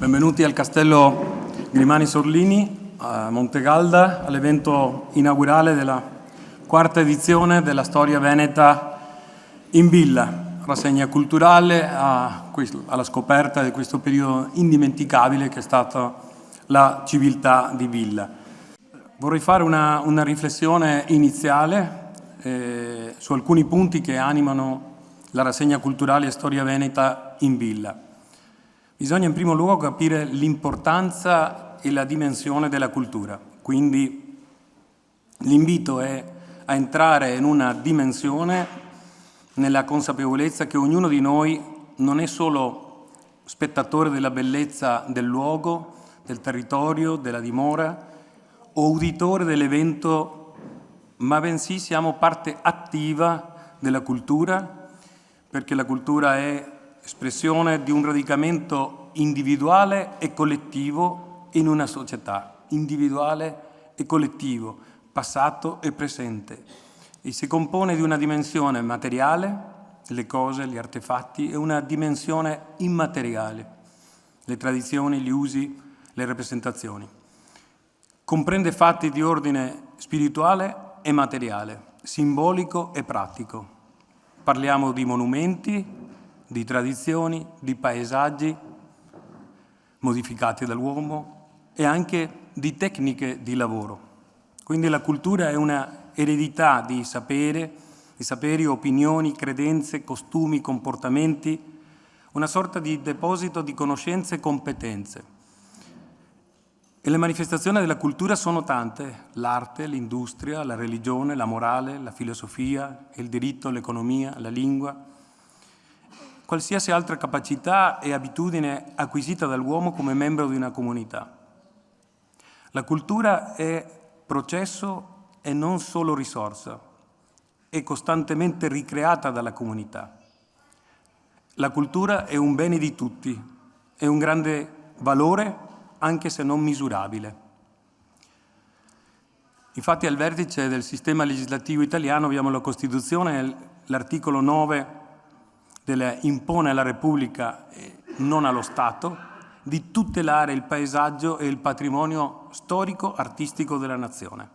Benvenuti al Castello Grimani Sorlini a Montegalda, all'evento inaugurale della quarta edizione della Storia Veneta in Villa, rassegna culturale alla scoperta di questo periodo indimenticabile che è stata la civiltà di Villa. Vorrei fare una riflessione iniziale su alcuni punti che animano la rassegna culturale Storia Veneta in Villa. Bisogna in primo luogo capire l'importanza e la dimensione della cultura, quindi l'invito è a entrare in una dimensione nella consapevolezza che ognuno di noi non è solo spettatore della bellezza del luogo, del territorio, della dimora o uditore dell'evento, ma bensì siamo parte attiva della cultura, perché la cultura è espressione di un radicamento individuale e collettivo in una società, individuale e collettivo, passato e presente, e si compone di una dimensione materiale, le cose, gli artefatti, e una dimensione immateriale, le tradizioni, gli usi, le rappresentazioni. Comprende fatti di ordine spirituale e materiale, simbolico e pratico. Parliamo di monumenti, di tradizioni, di paesaggi modificati dall'uomo e anche di tecniche di lavoro. Quindi la cultura è una eredità di saperi, opinioni, credenze, costumi, comportamenti, una sorta di deposito di conoscenze e competenze. E le manifestazioni della cultura sono tante: l'arte, l'industria, la religione, la morale, la filosofia, il diritto, l'economia, la lingua, qualsiasi altra capacità e abitudine acquisita dall'uomo come membro di una comunità. La cultura è processo e non solo risorsa, è costantemente ricreata dalla comunità. La cultura è un bene di tutti, è un grande valore anche se non misurabile. Infatti al vertice del sistema legislativo italiano abbiamo la Costituzione, l'articolo 9 impone alla Repubblica, non allo Stato, di tutelare il paesaggio e il patrimonio storico-artistico della nazione.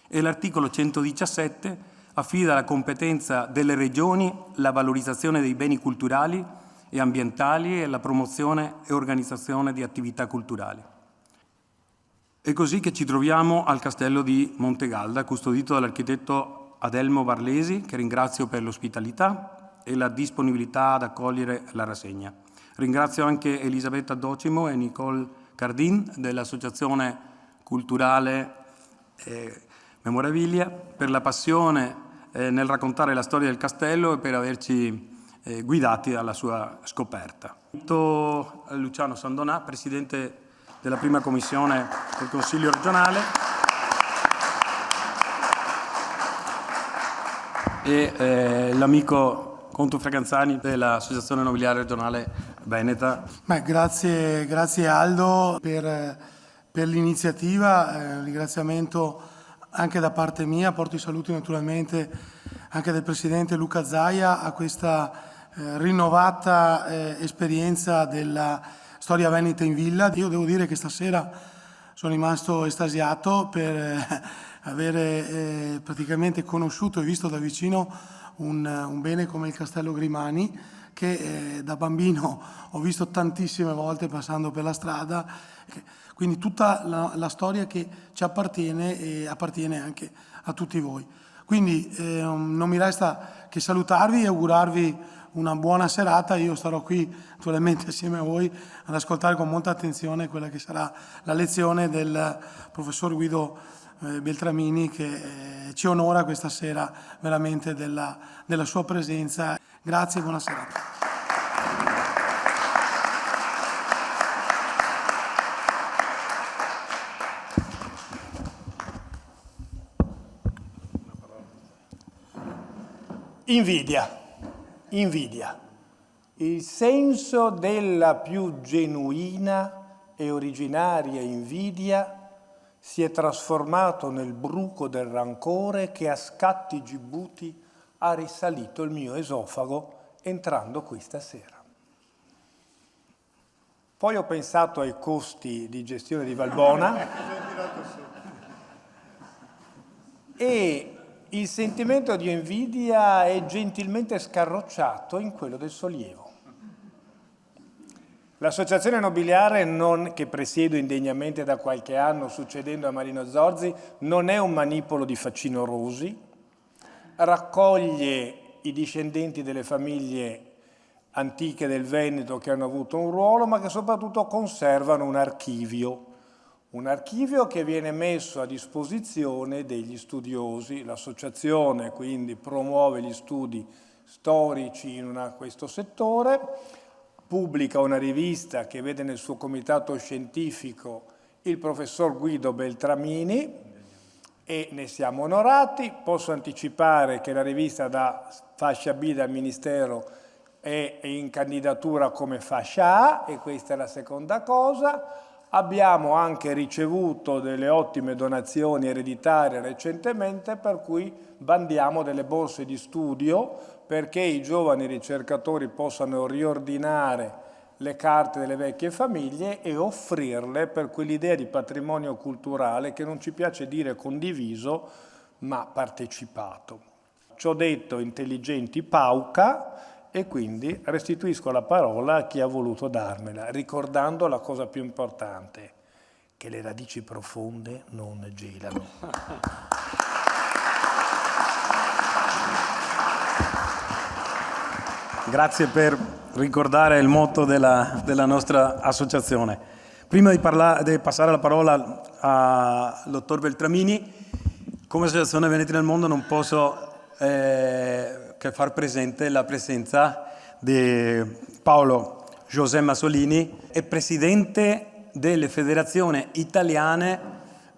E l'articolo 117 affida alla competenza delle regioni la valorizzazione dei beni culturali e ambientali e la promozione e organizzazione di attività culturali. È così che ci troviamo al Castello di Montegalda, custodito dall'architetto Adelmo Barlesi, che ringrazio per l'ospitalità e la disponibilità ad accogliere la rassegna. Ringrazio anche Elisabetta Docimo e Nicole Cardin dell'Associazione Culturale Memorabilia per la passione nel raccontare la storia del castello e per averci guidati alla sua scoperta. Luciano Sandonà, Presidente della prima commissione del Consiglio regionale, e l'amico Conto Fraganzani dell'Associazione Nobiliare Regionale Veneta. Grazie Aldo per l'iniziativa, ringraziamento anche da parte mia, porto i saluti naturalmente anche del Presidente Luca Zaia a questa rinnovata esperienza della Storia Veneta in Villa. Io devo dire che stasera sono rimasto estasiato per avere praticamente conosciuto e visto da vicino un bene come il Castello Grimani, che da bambino ho visto tantissime volte passando per la strada, quindi tutta la storia che ci appartiene e appartiene anche a tutti voi. Quindi non mi resta che salutarvi e augurarvi una buona serata. Io starò qui naturalmente assieme a voi ad ascoltare con molta attenzione quella che sarà la lezione del professor Guido Beltramini, che ci onora questa sera veramente della sua presenza. Grazie e buona serata. Invidia, il senso della più genuina e originaria invidia si è trasformato nel bruco del rancore che a scatti gibbuti ha risalito il mio esofago entrando qui stasera. Poi ho pensato ai costi di gestione di Valbona e il sentimento di invidia è gentilmente scarrocciato in quello del sollievo. L'associazione nobiliare che presiedo indegnamente da qualche anno, succedendo a Marino Zorzi, non è un manipolo di facinorosi, raccoglie i discendenti delle famiglie antiche del Veneto che hanno avuto un ruolo, ma che soprattutto conservano un archivio che viene messo a disposizione degli studiosi. L'associazione quindi promuove gli studi storici in questo settore, pubblica una rivista che vede nel suo comitato scientifico il professor Guido Beltramini e ne siamo onorati. Posso anticipare che la rivista da fascia B dal Ministero è in candidatura come fascia A, e questa è la seconda cosa. Abbiamo anche ricevuto delle ottime donazioni ereditarie recentemente, per cui bandiamo delle borse di studio perché i giovani ricercatori possano riordinare le carte delle vecchie famiglie e offrirle per quell'idea di patrimonio culturale che non ci piace dire condiviso, ma partecipato. Ciò detto, intelligenti pauca, e quindi restituisco la parola a chi ha voluto darmela, ricordando la cosa più importante, che le radici profonde non gelano. Grazie per ricordare il motto della nostra associazione. Prima di passare la parola al dottor Beltramini, come Associazione Veneti nel Mondo non posso che far presente la presenza di Paolo José Masolini, è presidente delle federazioni italiane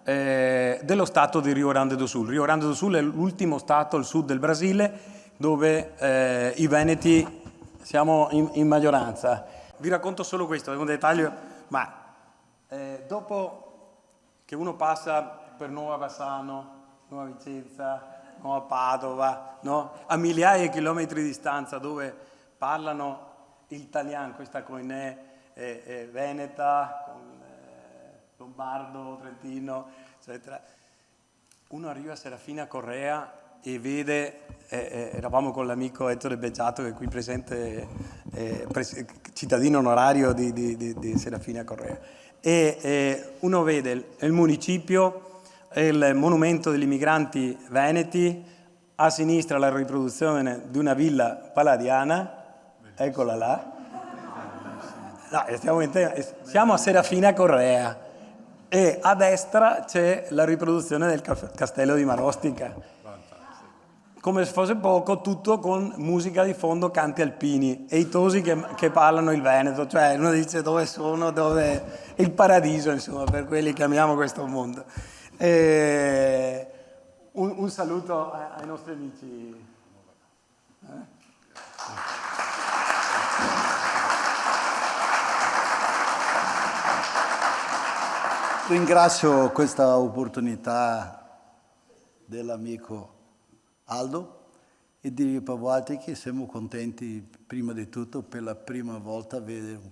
dello stato di Rio Grande do Sul. Rio Grande do Sul è l'ultimo stato al sud del Brasile dove i veneti siamo in maggioranza. Vi racconto solo questo, è un dettaglio, ma dopo che uno passa per Nuova Bassano, Nuova Vicenza, Nuova Padova, no? A migliaia di chilometri di distanza, dove parlano l'italiano, questa coinè veneta, con lombardo, trentino, eccetera. Uno arriva a Serafina Correa e vede, eravamo con l'amico Ettore Beggiato che è qui presente, cittadino onorario di Serafina Correa, e uno vede il municipio, il monumento degli immigranti veneti, a sinistra la riproduzione di una villa palladiana, eccola là, no, siamo a Serafina Correa, e a destra c'è la riproduzione del castello di Marostica. Come se fosse poco, tutto con musica di fondo, canti alpini e i tosi che parlano il veneto, cioè uno dice dove sono, dove il paradiso, insomma, per quelli che amiamo questo mondo. Un saluto ai nostri amici. Ringrazio questa opportunità dell'amico Aldo e di Pavoati, che siamo contenti prima di tutto per la prima volta vedere un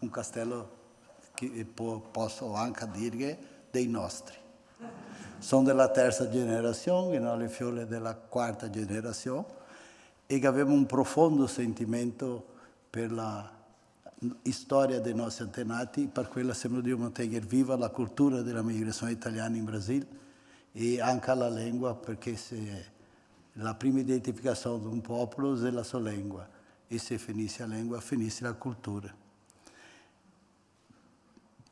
castello che posso anche dire dei nostri. Sono della terza generazione, non le fiole della quarta generazione, e che abbiamo un profondo sentimento per la storia dei nostri antenati, per quello dobbiamo tenere viva la cultura della migrazione italiana in Brasile e anche la lingua, perché se la prima identificazione di un popolo è la sua lingua, e se finisce la lingua finisce la cultura.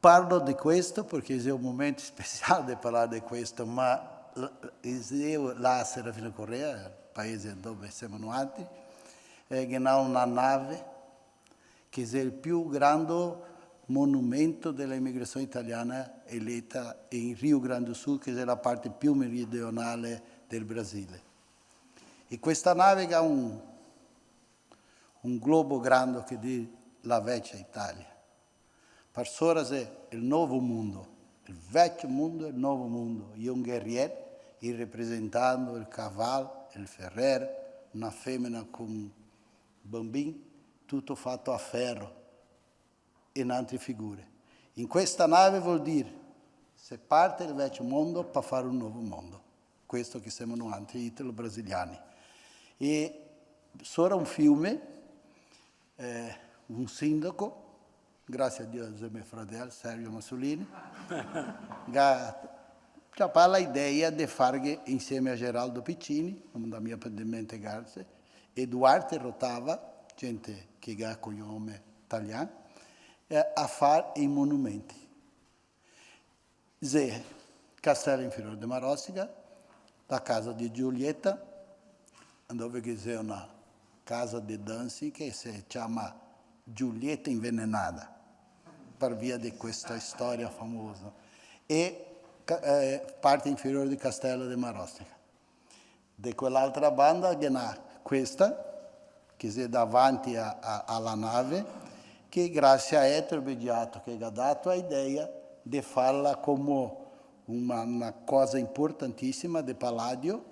Parlo di questo perché è un momento speciale di parlare di questo, ma la Serafina Correa, il paese dove siamo nati, ha una nave che è il più grande monumento dell'immigrazione italiana eletta in Rio Grande do Sul, che è la parte più meridionale del Brasile. E questa nave ha un globo grande che dice la vecchia Italia. Per Soras è il nuovo mondo, il vecchio mondo e il nuovo mondo. E un guerriero, rappresentando il cavallo, il ferrero, una femmina con un bambino, tutto fatto a ferro. in altre figure. In questa nave vuol dire, se parte il vecchio mondo per fare un nuovo mondo. Questo che siamo noi italo-brasiliani. E solo un fiume, un sindaco, grazie a Dio, è mio fratello Sergio Massolini, che ha l'idea di fare insieme a Geraldo Piccini, da mia pendente Garze, e Duarte Rotava, gente che ha cognome italiano, a fare i monumenti. C'è Castello Inferiore di Marossica, la casa di Giulietta, dove c'è una casa di danze che si chiama Giulietta Invenenata, per via di questa storia famosa, e parte inferiore di Castello di Marossica. Di quell'altra banda che ha questa, che è davanti alla nave, che grazie a Ettore Beggiato che ha dato l'idea di farla come una cosa importantissima di Palladio,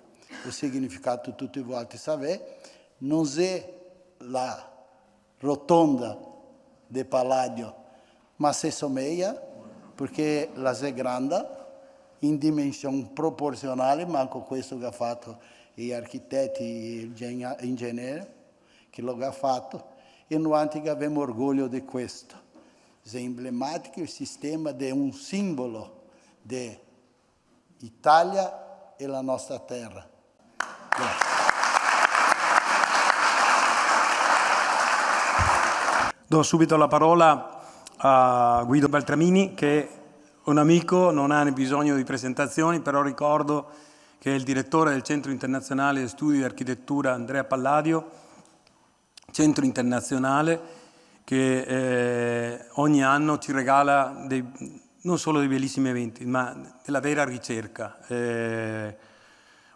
il significato tutti voi sapete, non è la rotonda di Palladio, ma si somiglia perché la è grande, in dimensione proporzionale, manco questo che ha fatto gli architetti e gli ingegneri, che lo ha fatto, e noi abbiamo orgoglio di questo. È emblematico il sistema di un simbolo di Italia e la nostra terra. Grazie. Do subito la parola a Guido Beltramini, che è un amico, non ha bisogno di presentazioni, però ricordo che è il direttore del Centro Internazionale di Studi di Architettura Andrea Palladio, centro internazionale che ogni anno ci regala non solo dei bellissimi eventi, ma della vera ricerca.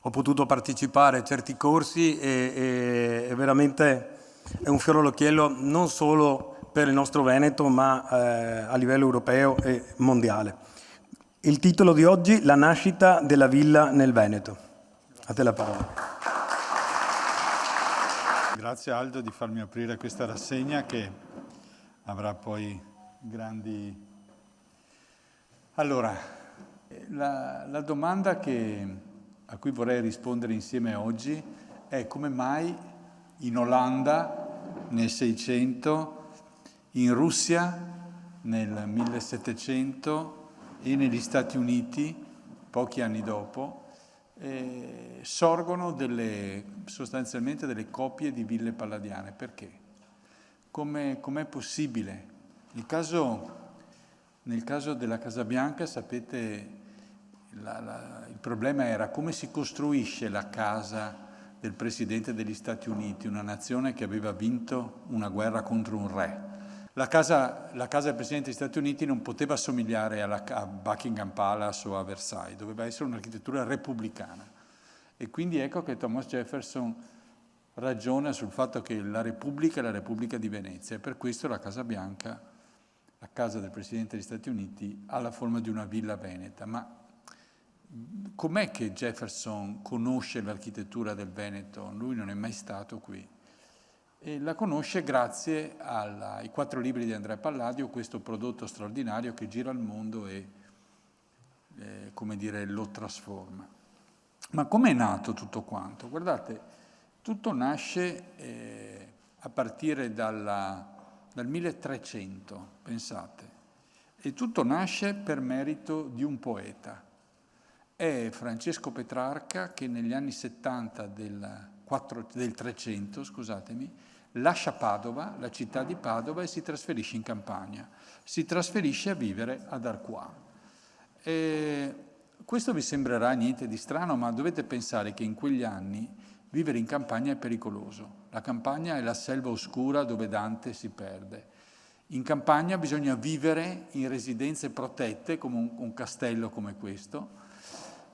Ho potuto partecipare a certi corsi e veramente è un fiore all'occhiello non solo per il nostro Veneto, ma a livello europeo e mondiale. Il titolo di oggi, La nascita della villa nel Veneto. A te la parola. Grazie Aldo di farmi aprire questa rassegna che avrà poi grandi... Allora, la domanda a cui vorrei rispondere insieme oggi è come mai in Olanda nel 600, in Russia nel 1700 e negli Stati Uniti, pochi anni dopo, sorgono sostanzialmente delle coppie di ville palladiane. Perché? Com'è possibile? Nel caso della Casa Bianca, sapete, il problema era come si costruisce la casa del Presidente degli Stati Uniti, una nazione che aveva vinto una guerra contro un re. La casa del Presidente degli Stati Uniti non poteva assomigliare a Buckingham Palace o a Versailles, doveva essere un'architettura repubblicana. E quindi ecco che Thomas Jefferson ragiona sul fatto che la Repubblica è la Repubblica di Venezia, e per questo la Casa Bianca, la casa del Presidente degli Stati Uniti, ha la forma di una villa veneta. Ma com'è che Jefferson conosce l'architettura del Veneto? Lui non è mai stato qui. E la conosce grazie ai 4 libri di Andrea Palladio, questo prodotto straordinario che gira il mondo e, come dire, lo trasforma. Ma com'è nato tutto quanto? Guardate, tutto nasce a partire dal 1300, pensate, e tutto nasce per merito di un poeta. È Francesco Petrarca che negli anni 70 del 300, scusatemi, lascia Padova, la città di Padova, e si trasferisce in campagna. Si trasferisce a vivere ad Arquà. Questo vi sembrerà niente di strano, ma dovete pensare che in quegli anni vivere in campagna è pericoloso. La campagna è la selva oscura dove Dante si perde. In campagna bisogna vivere in residenze protette, come un castello come questo,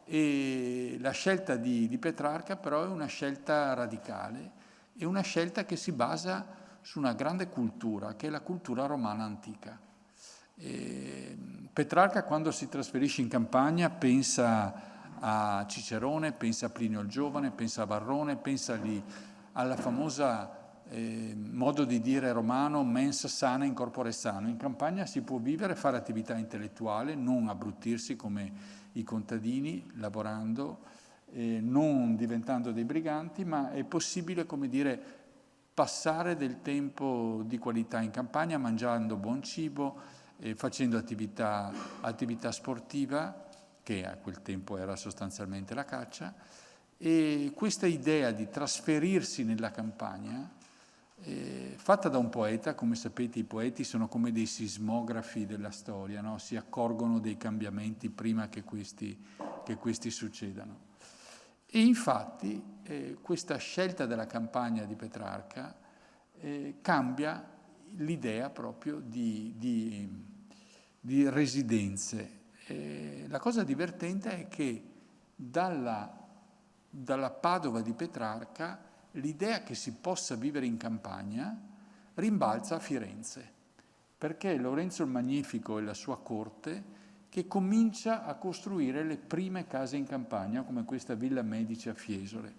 e la scelta di Petrarca però è una scelta radicale, è una scelta che si basa su una grande cultura, che è la cultura romana antica. Petrarca, quando si trasferisce in campagna, pensa a Cicerone, pensa a Plinio il Giovane, pensa a Varrone, pensa lì alla famosa modo di dire romano, mens sana in corpore sano. In campagna si può vivere, fare attività intellettuale, non abbruttirsi come i contadini, lavorando, non diventando dei briganti, ma è possibile, come dire, passare del tempo di qualità in campagna, mangiando buon cibo, facendo attività sportiva, che a quel tempo era sostanzialmente la caccia, e questa idea di trasferirsi nella campagna, fatta da un poeta. Come sapete, i poeti sono come dei sismografi della storia, no? Si accorgono dei cambiamenti prima che questi succedano. E infatti questa scelta della campagna di Petrarca cambia l'idea proprio di residenze. La cosa divertente è che dalla Padova di Petrarca l'idea che si possa vivere in campagna rimbalza a Firenze, perché è Lorenzo il Magnifico e la sua corte che comincia a costruire le prime case in campagna, come questa Villa Medici a Fiesole,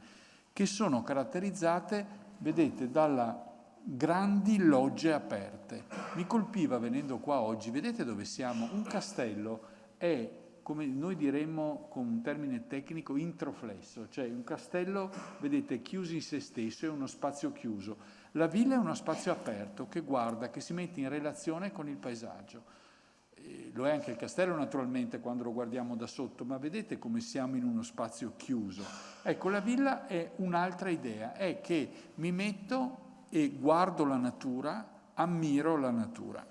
che sono caratterizzate, vedete, dalla grandi logge aperte. Mi colpiva venendo qua oggi, vedete dove siamo? Un castello è, come noi diremmo con un termine tecnico, introflesso, cioè un castello, vedete, chiuso in se stesso, è uno spazio chiuso. La villa è uno spazio aperto che guarda, che si mette in relazione con il paesaggio. Lo è anche il castello naturalmente quando lo guardiamo da sotto, ma vedete come siamo in uno spazio chiuso. Ecco, la villa è un'altra idea, è che mi metto e guardo la natura, ammiro la natura.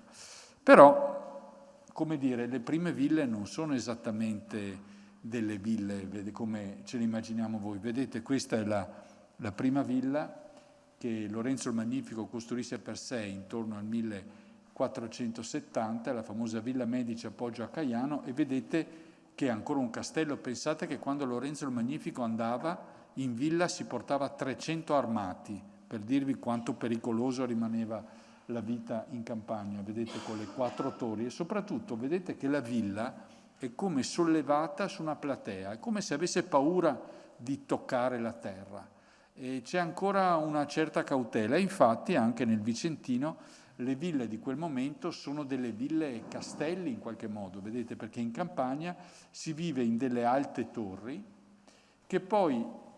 Però, come dire, le prime ville non sono esattamente delle ville come ce le immaginiamo voi. Vedete, questa è la prima villa che Lorenzo il Magnifico costruisse per sé intorno al 1470, la famosa Villa Medici a Poggio a Caiano, e vedete che è ancora un castello. Pensate che quando Lorenzo il Magnifico andava in villa si portava 300 armati, per dirvi quanto pericoloso rimaneva la vita in campagna, vedete, con le 4 torri, e soprattutto vedete che la villa è come sollevata su una platea, è come se avesse paura di toccare la terra. E c'è ancora una certa cautela, infatti anche nel Vicentino le ville di quel momento sono delle ville castelli in qualche modo, vedete, perché in campagna si vive in delle alte torri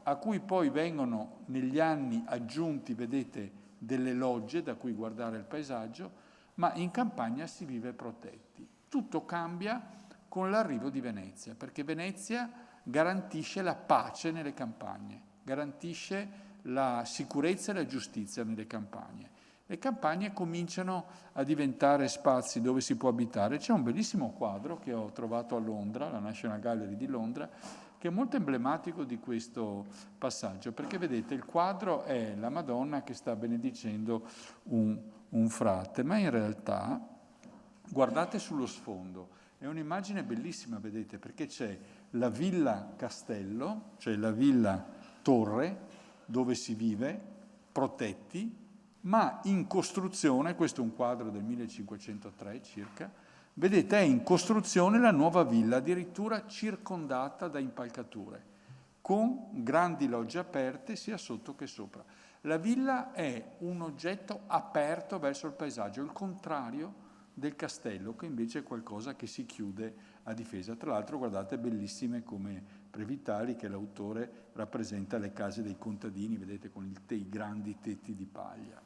a cui poi vengono negli anni aggiunti, vedete, delle logge da cui guardare il paesaggio, ma in campagna si vive protetti. Tutto cambia con l'arrivo di Venezia, perché Venezia garantisce la pace nelle campagne, garantisce la sicurezza e la giustizia nelle campagne. Le campagne cominciano a diventare spazi dove si può abitare. C'è un bellissimo quadro che ho trovato a Londra, la National Gallery di Londra, che è molto emblematico di questo passaggio, perché vedete il quadro è la Madonna che sta benedicendo un frate, ma in realtà guardate sullo sfondo, è un'immagine bellissima, vedete, perché c'è la villa castello, cioè la villa torre, dove si vive, protetti, ma in costruzione, questo è un quadro del 1503 circa, vedete, è in costruzione la nuova villa, addirittura circondata da impalcature, con grandi logge aperte sia sotto che sopra. La villa è un oggetto aperto verso il paesaggio, il contrario del castello, che invece è qualcosa che si chiude a difesa. Tra l'altro, guardate, bellissime come Previtali, che l'autore rappresenta le case dei contadini, vedete, con i grandi tetti di paglia.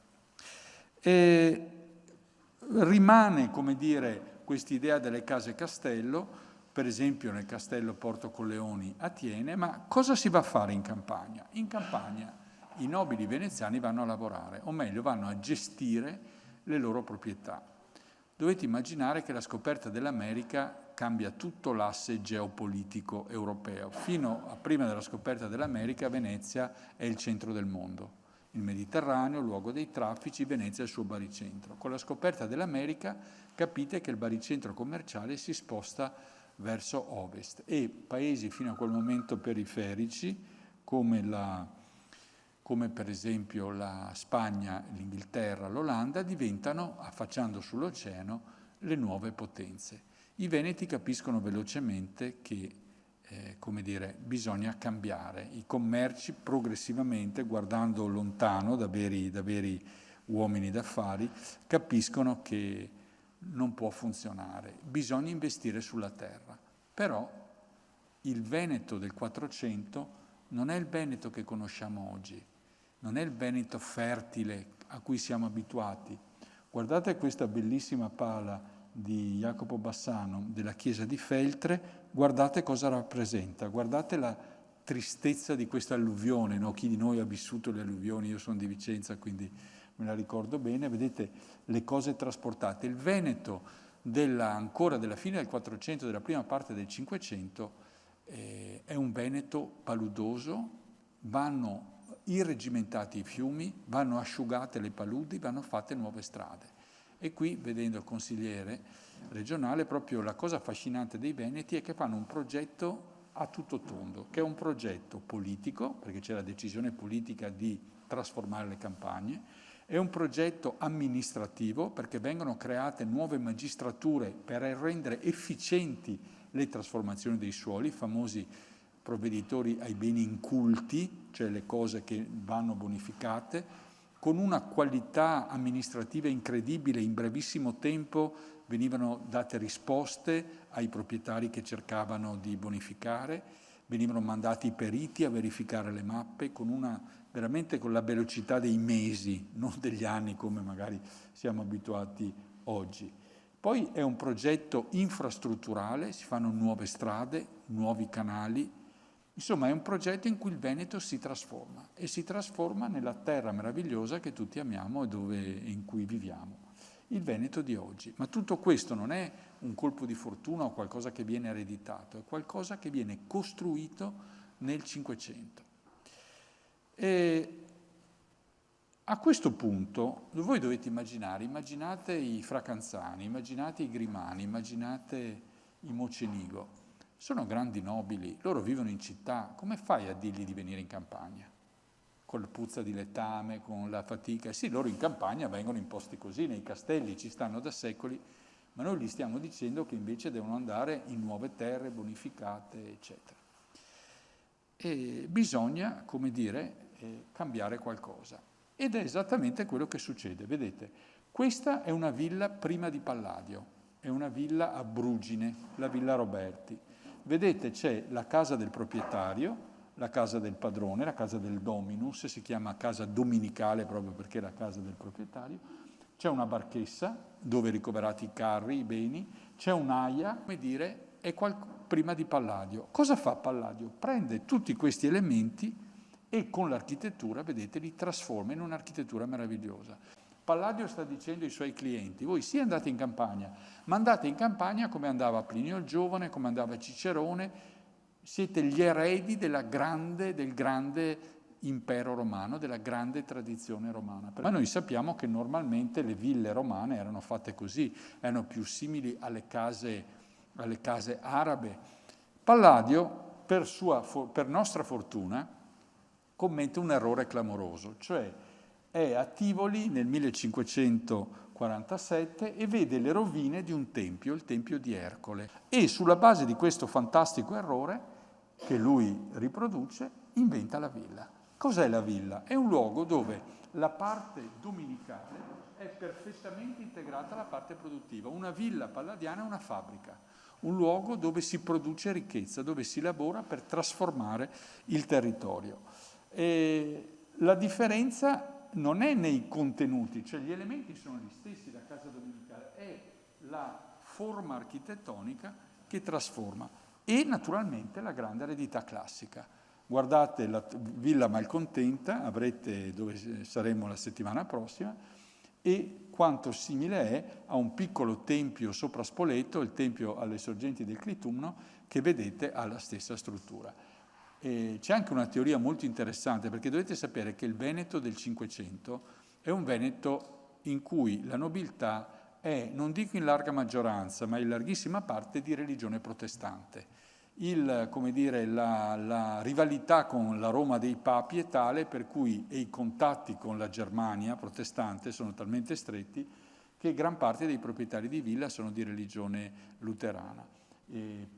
Rimane, come dire, quest'idea delle case castello, per esempio nel castello Porto Colleoni a Thiene, ma cosa si va a fare in campagna? In campagna i nobili veneziani vanno a lavorare, o meglio vanno a gestire le loro proprietà. Dovete immaginare che la scoperta dell'America cambia tutto l'asse geopolitico europeo. Fino a prima della scoperta dell'America, Venezia è il centro del mondo. Il Mediterraneo, luogo dei traffici, Venezia è il suo baricentro. Con la scoperta dell'America capite che il baricentro commerciale si sposta verso ovest e paesi fino a quel momento periferici, come per esempio la Spagna, l'Inghilterra, l'Olanda, diventano, affacciando sull'oceano, le nuove potenze. I veneti capiscono velocemente che come dire, bisogna cambiare. I commerci progressivamente, guardando lontano da veri uomini d'affari, capiscono che non può funzionare. Bisogna investire sulla terra. Però il Veneto del 400 non è il Veneto che conosciamo oggi, non è il Veneto fertile a cui siamo abituati. Guardate questa bellissima pala di Jacopo Bassano della chiesa di Feltre, guardate cosa rappresenta, guardate la tristezza di questa alluvione, no? Chi di noi ha vissuto le alluvioni, io sono di Vicenza quindi me la ricordo bene, vedete le cose trasportate. Il Veneto ancora della fine del 400, della prima parte del 500, è un Veneto paludoso, vanno irregimentati i fiumi, vanno asciugate le paludi, vanno fatte nuove strade. E qui, vedendo il consigliere regionale, proprio la cosa affascinante dei Veneti è che fanno un progetto a tutto tondo, che è un progetto politico, perché c'è la decisione politica di trasformare le campagne, è un progetto amministrativo, perché vengono create nuove magistrature per rendere efficienti le trasformazioni dei suoli, i famosi provveditori ai beni inculti, cioè le cose che vanno bonificate, con una qualità amministrativa incredibile. In brevissimo tempo venivano date risposte ai proprietari che cercavano di bonificare, venivano mandati i periti a verificare le mappe veramente con la velocità dei mesi, non degli anni come magari siamo abituati oggi. Poi è un progetto infrastrutturale, si fanno nuove strade, nuovi canali. Insomma, è un progetto in cui il Veneto si trasforma, e si trasforma nella terra meravigliosa che tutti amiamo e in cui viviamo, il Veneto di oggi. Ma tutto questo non è un colpo di fortuna o qualcosa che viene ereditato, è qualcosa che viene costruito nel Cinquecento. E a questo punto voi dovete immaginate i Fracanzani, immaginate i Grimani, immaginate i Mocenigo. Sono grandi nobili, loro vivono in città, come fai a dirgli di venire in campagna? Con la puzza di letame, con la fatica? Sì, loro in campagna vengono imposti così, nei castelli ci stanno da secoli, ma noi gli stiamo dicendo che invece devono andare in nuove terre bonificate, eccetera. E bisogna, come dire, cambiare qualcosa. Ed è esattamente quello che succede. Vedete, questa è una villa prima di Palladio, è una villa a Brugine, la Villa Roberti. Vedete, c'è la casa del proprietario, la casa del padrone, la casa del dominus, si chiama casa dominicale proprio perché è la casa del proprietario, c'è una barchessa dove ricoverati i carri, i beni, c'è un'aia, come dire, prima di Palladio. Cosa fa Palladio? Prende tutti questi elementi e con l'architettura, vedete, li trasforma in un'architettura meravigliosa. Palladio sta dicendo ai suoi clienti, voi sì andate in campagna, ma andate in campagna come andava Plinio il Giovane, come andava Cicerone, siete gli eredi del grande impero romano, della grande tradizione romana. Ma noi sappiamo che normalmente le ville romane erano fatte così, erano più simili alle case arabe. Palladio, per nostra fortuna, commette un errore clamoroso, cioè è a Tivoli nel 1547 e vede le rovine di un tempio, il Tempio di Ercole. E sulla base di questo fantastico errore, che lui riproduce, inventa la villa. Cos'è la villa? È un luogo dove la parte dominicale è perfettamente integrata alla parte produttiva. Una villa palladiana è una fabbrica, un luogo dove si produce ricchezza, dove si lavora per trasformare il territorio. E la differenza non è nei contenuti, cioè gli elementi sono gli stessi, la casa dominicale, è la forma architettonica che trasforma e naturalmente la grande eredità classica. Guardate la Villa Malcontenta, dove saremo la settimana prossima, e quanto simile è a un piccolo tempio sopra Spoleto, il tempio alle sorgenti del Clitumno, che vedete ha la stessa struttura. E c'è anche una teoria molto interessante, perché dovete sapere che il Veneto del Cinquecento è un Veneto in cui la nobiltà è, non dico in larga maggioranza, ma in larghissima parte di religione protestante. La rivalità con la Roma dei Papi è tale per cui i contatti con la Germania protestante sono talmente stretti che gran parte dei proprietari di villa sono di religione luterana.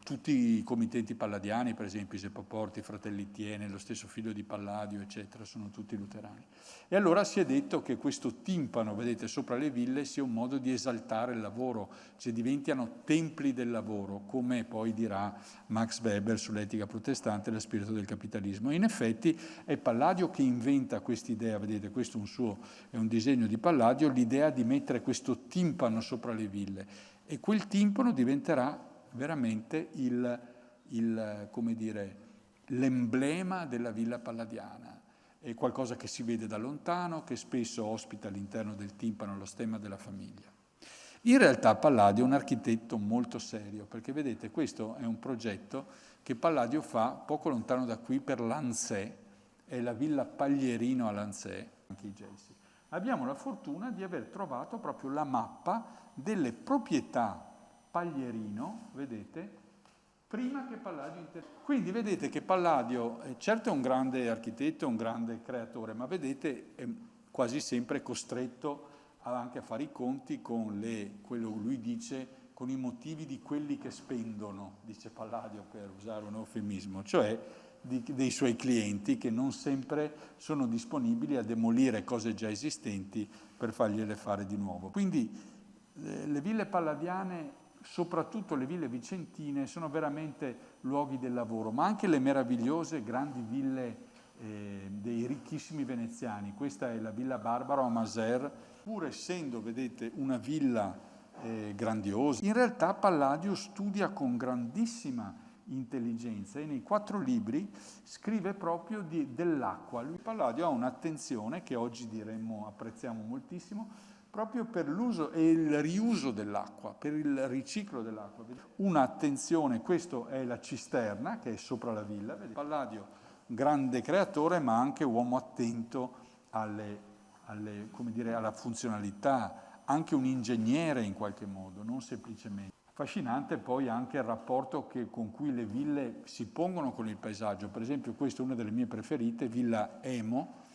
tutti i committenti palladiani, per esempio i Sepoporti, i Fratelli Tiene, lo stesso figlio di Palladio, eccetera, sono tutti luterani. E allora si è detto che questo timpano, vedete, sopra le ville sia un modo di esaltare il lavoro, cioè diventano templi del lavoro, come poi dirà Max Weber sull'etica protestante e lo spirito del capitalismo. E in effetti è Palladio che inventa quest'idea, vedete, questo è un disegno di Palladio, l'idea di mettere questo timpano sopra le ville. E quel timpano diventerà veramente come dire, l'emblema della villa palladiana. È qualcosa che si vede da lontano, che spesso ospita all'interno del timpano lo stemma della famiglia. In realtà Palladio è un architetto molto serio, perché vedete, questo è un progetto che Palladio fa poco lontano da qui per Lanzè, è la villa Paglierino a Lanzè, anche i Gelsi. Abbiamo la fortuna di aver trovato proprio la mappa delle proprietà Paglierino, vedete, prima che Palladio Quindi vedete che Palladio, certo è un grande architetto, un grande creatore, ma vedete è quasi sempre costretto anche a fare i conti con quello che lui dice, con i motivi di quelli che spendono, dice Palladio per usare un eufemismo, cioè dei suoi clienti che non sempre sono disponibili a demolire cose già esistenti per fargliele fare di nuovo. Quindi le ville palladiane, soprattutto le ville vicentine, sono veramente luoghi del lavoro, ma anche le meravigliose grandi ville dei ricchissimi veneziani. Questa è la Villa Barbaro a Maser, pur essendo, vedete, una villa grandiosa. In realtà Palladio studia con grandissima intelligenza e nei 4 libri scrive proprio dell'acqua. Palladio ha un'attenzione che oggi apprezziamo moltissimo, proprio per l'uso e il riuso dell'acqua, per il riciclo dell'acqua. Un'attenzione, questa è la cisterna che è sopra la villa. Palladio, grande creatore, ma anche uomo attento alla funzionalità, anche un ingegnere in qualche modo, non semplicemente. Affascinante poi anche il rapporto con cui le ville si pongono con il paesaggio. Per esempio, questa è una delle mie preferite, Villa Emo,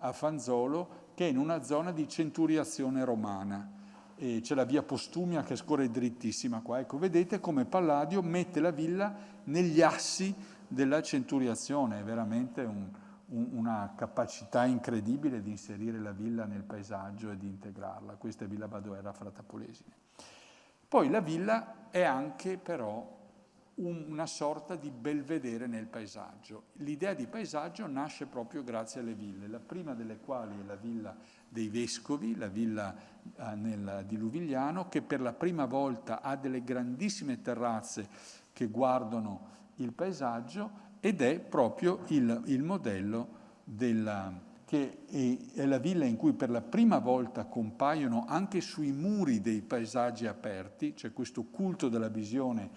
a Fanzolo, che è in una zona di centuriazione romana. E c'è la via Postumia che scorre drittissima qua. Ecco, vedete come Palladio mette la villa negli assi della centuriazione. È veramente una capacità incredibile di inserire la villa nel paesaggio e di integrarla. Questa è Villa Badoera a Fratapolesine. Poi la villa è anche però una sorta di belvedere nel paesaggio. L'idea di paesaggio nasce proprio grazie alle ville, la prima delle quali è la villa dei Vescovi, la villa di Luvigliano, che per la prima volta ha delle grandissime terrazze che guardano il paesaggio ed è proprio il modello che è la villa in cui per la prima volta compaiono anche sui muri dei paesaggi aperti, cioè questo culto della visione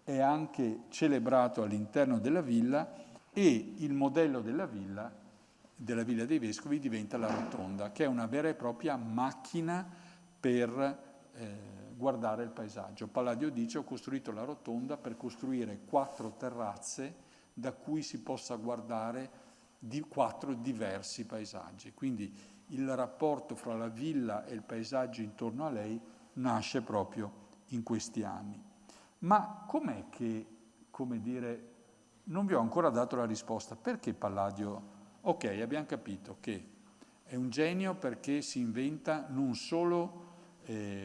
è anche celebrato all'interno della villa e il modello della villa dei Vescovi diventa la rotonda, che è una vera e propria macchina per guardare il paesaggio. Palladio dice: ho costruito la rotonda per costruire 4 terrazze da cui si possa guardare 4 diversi paesaggi. Quindi il rapporto fra la villa e il paesaggio intorno a lei nasce proprio in questi anni. Ma com'è che, non vi ho ancora dato la risposta. Perché Palladio? Ok, abbiamo capito che è un genio perché si inventa, non solo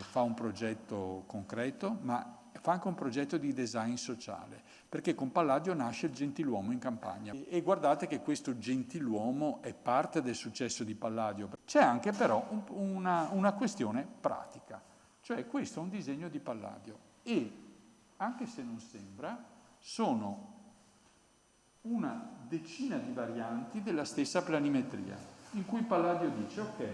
fa un progetto concreto, ma fa anche un progetto di design sociale, perché con Palladio nasce il gentiluomo in campagna. E guardate che questo gentiluomo è parte del successo di Palladio. C'è anche però una questione pratica, cioè questo è un disegno di Palladio e, anche se non sembra, sono una decina di varianti della stessa planimetria, in cui Palladio dice: ok,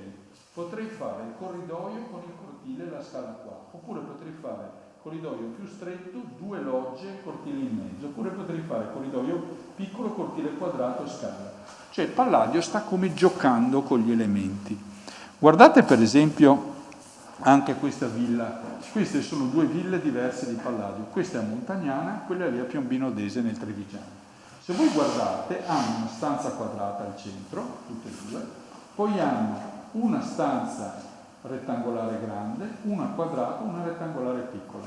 potrei fare il corridoio con il cortile e la scala qua, oppure potrei fare corridoio più stretto, 2 logge, cortile in mezzo, oppure potrei fare corridoio piccolo, cortile quadrato, scala. Cioè Palladio sta come giocando con gli elementi. Guardate per esempio anche questa villa. Queste sono 2 ville diverse di Palladio. Questa è a Montagnana, quella lì a Piombino Dese nel Trevigiano. Se voi guardate, hanno una stanza quadrata al centro, tutte e 2, poi hanno una stanza rettangolare grande, una quadrata, una rettangolare piccola.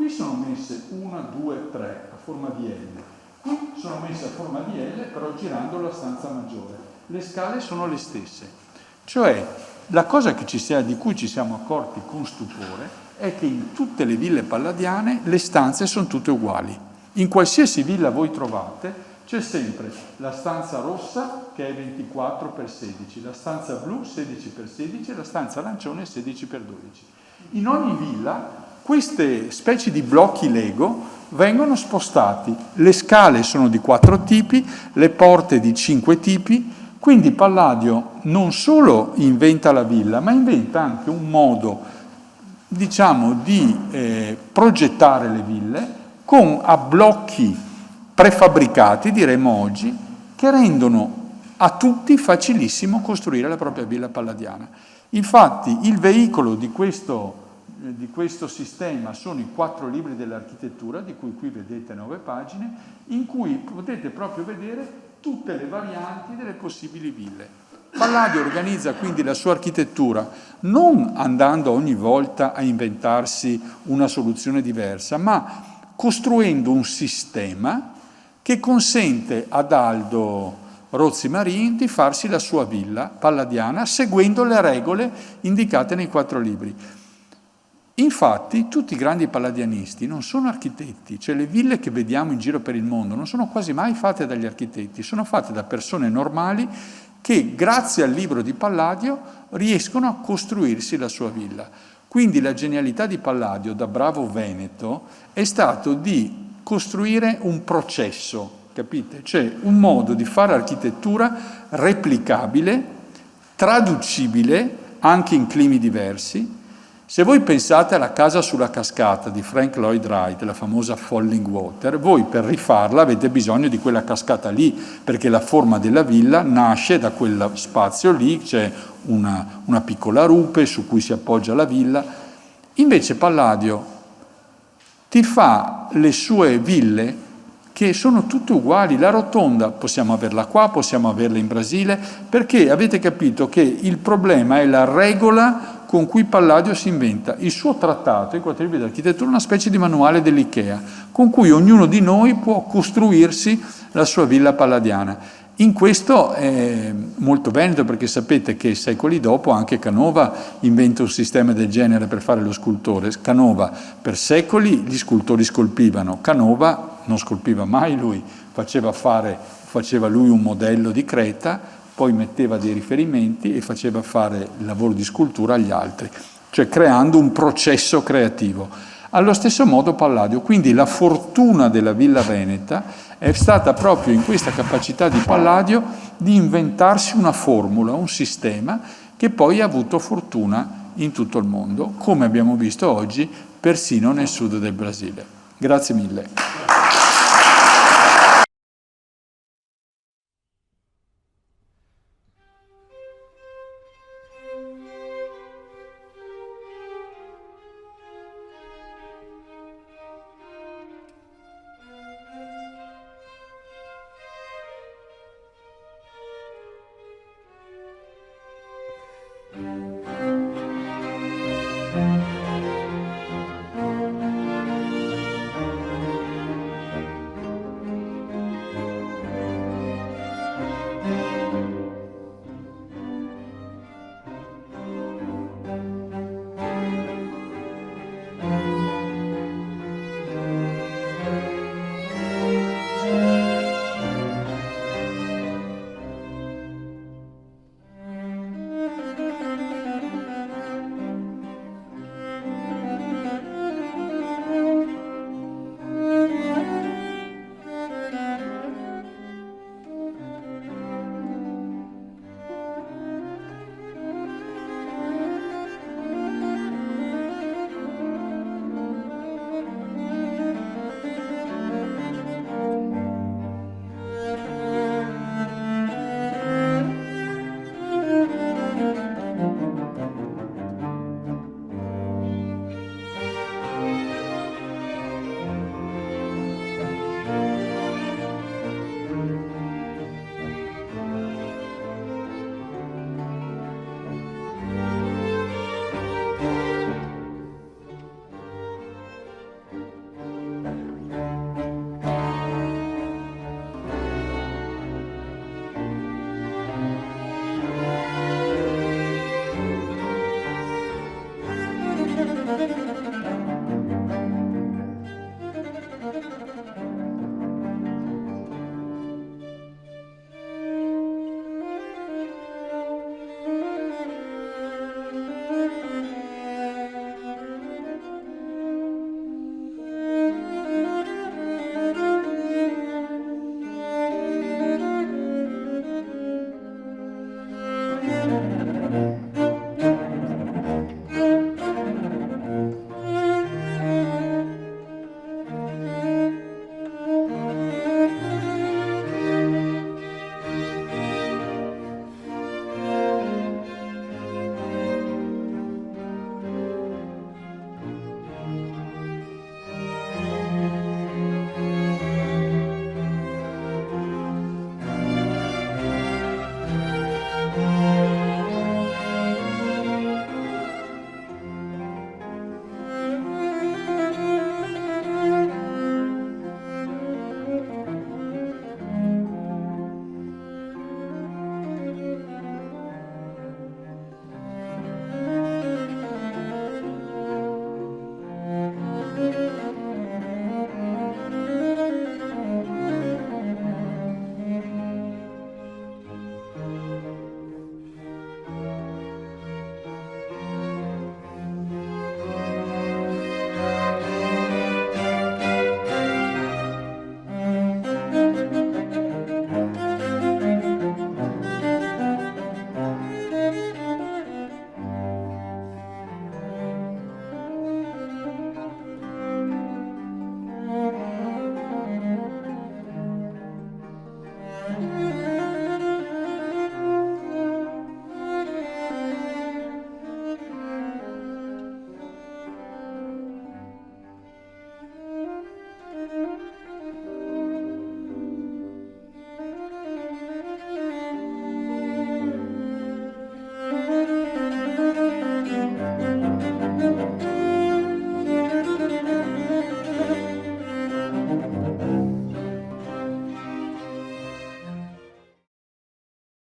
Qui sono messe 1, 2, 3 a forma di L. Qui sono messe a forma di L, però girando la stanza maggiore. Le scale sono le stesse. Cioè, la cosa di cui ci siamo accorti con stupore è che in tutte le ville palladiane le stanze sono tutte uguali. In qualsiasi villa voi trovate c'è sempre la stanza rossa che è 24x16, la stanza blu 16x16 e la stanza arancione 16x12. In ogni villa queste specie di blocchi Lego vengono spostati. Le scale sono di 4 tipi, le porte di 5 tipi, quindi Palladio non solo inventa la villa, ma inventa anche un modo, diciamo, di progettare le ville a blocchi prefabbricati, diremmo oggi, che rendono a tutti facilissimo costruire la propria villa palladiana. Infatti il veicolo di questo sistema sono i 4 libri dell'architettura, di cui qui vedete 9 pagine, in cui potete proprio vedere tutte le varianti delle possibili ville. Palladio organizza quindi la sua architettura non andando ogni volta a inventarsi una soluzione diversa, ma costruendo un sistema che consente ad Aldo Rozzi Marin di farsi la sua villa palladiana seguendo le regole indicate nei 4 libri. Infatti tutti i grandi palladianisti non sono architetti, cioè le ville che vediamo in giro per il mondo non sono quasi mai fatte dagli architetti, sono fatte da persone normali che grazie al libro di Palladio riescono a costruirsi la sua villa. Quindi la genialità di Palladio, da bravo veneto, è stato di costruire un processo, capite? Cioè un modo di fare architettura replicabile, traducibile anche in climi diversi. Se voi pensate alla casa sulla cascata di Frank Lloyd Wright, la famosa Falling Water, voi per rifarla avete bisogno di quella cascata lì, perché la forma della villa nasce da quel spazio lì, c'è una piccola rupe su cui si appoggia la villa. Invece Palladio ti fa le sue ville che sono tutte uguali. La rotonda possiamo averla qua, possiamo averla in Brasile, perché avete capito che il problema è la regola con cui Palladio si inventa. Il suo trattato, i 4 libri d'architettura, è una specie di manuale dell'Ikea, con cui ognuno di noi può costruirsi la sua villa palladiana. In questo è molto veneto, perché sapete che secoli dopo anche Canova inventa un sistema del genere per fare lo scultore. Canova, per secoli gli scultori scolpivano, Canova non scolpiva mai lui, faceva lui un modello di creta, poi metteva dei riferimenti e faceva fare il lavoro di scultura agli altri, cioè creando un processo creativo. Allo stesso modo Palladio, quindi la fortuna della Villa Veneta è stata proprio in questa capacità di Palladio di inventarsi una formula, un sistema che poi ha avuto fortuna in tutto il mondo, come abbiamo visto oggi, persino nel sud del Brasile. Grazie mille.